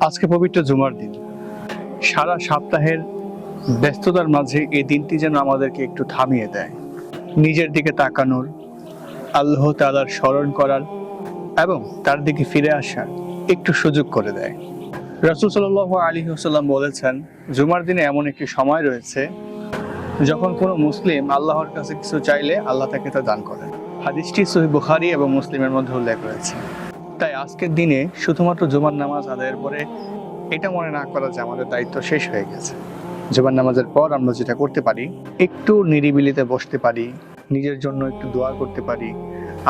আজকে পবিত্র জুমার দিন। সারা সপ্তাহের ব্যস্ততার মাঝে এই দিনটি যেন আমাদেরকে একটু থামিয়ে দেয়, নিজের দিকে তাকানোর, আল্লাহ তাআলার স্মরণ করার এবং তার দিকে ফিরে আসার একটু সুযোগ করে দেয়। রাসূল সাল্লাল্লাহু আলাইহি ওয়াসাল্লাম বলেছেন, জুমার দিনে এমন একটি সময় রয়েছে যখন কোনো মুসলিম আল্লাহর কাছে কিছু চাইলে আল্লাহ তাকে তা দান করেন। হাদিসটি সহিহ বুখারী এবং মুসলিমের মধ্যে উল্লেখ রয়েছে। তাই আজকের দিনে শুধুমাত্র জুমার নামাজ আদায়ের পরে এটা মনে না করা যে আমাদের দায়িত্ব শেষ হয়ে গেছে। জুমার নামাজের পর আমরা যেটা করতে পারি, একটু নিরিবিলিতে বসতে পারি, নিজের জন্য একটু দোয়া করতে পারি,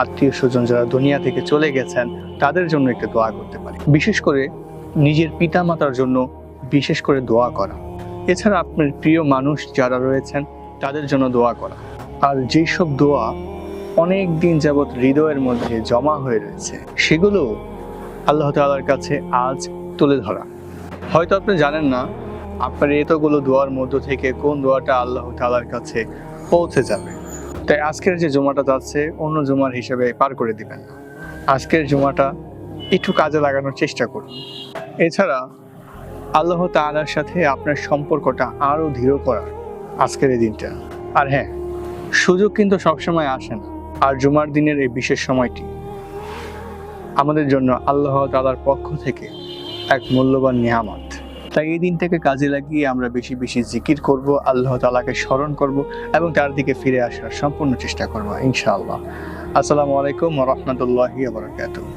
আত্মীয় স্বজন যারা দুনিয়া থেকে চলে গেছেন তাদের জন্য একটু দোয়া করতে পারি, বিশেষ করে নিজের পিতা মাতার জন্য বিশেষ করে দোয়া করা। এছাড়া আপনার প্রিয় মানুষ যারা রয়েছেন তাদের জন্য দোয়া করা। আর যেসব দোয়া অনেক দিন যাবৎ হৃদয়ের মধ্যে জমা হয়ে রয়েছে সেগুলো আল্লাহ তাআলার কাছে আজ তুলে ধরা। হয়তো আপনি জানেন না আপনার এতগুলো দোয়ার মধ্য থেকে কোন দোয়াটা আল্লাহ তাআলার কাছে পৌঁছে যাবে। তাই আজকের যে জুমাটা যাচ্ছে অন্য জুমার হিসেবে পার করে দিবেন না। আজকের জুমাটা একটু কাজে লাগানোর চেষ্টা করুন। এছাড়া আল্লাহ তাআলার সাথে আপনার সম্পর্কটা আরো দৃঢ় করার আজকের এই দিনটা। আর হ্যাঁ, সুযোগ কিন্তু সবসময় আসে না। আর জুমার দিনের এই বিশেষ সময়টি আমাদের জন্য আল্লাহ তাআলার পক্ষ থেকে এক মূল্যবান নিয়ামত। তাই এই দিনটাকে কাজে লাগিয়ে আমরা বেশি বেশি জিকির করব, আল্লাহ তাআলাকে স্মরণ করব এবং তার দিকে ফিরে আসার সম্পূর্ণ চেষ্টা করব ইনশাআল্লাহ। আসসালামু আলাইকুম ওয়া রাহমাতুল্লাহি ওয়া বারাকাতুহু।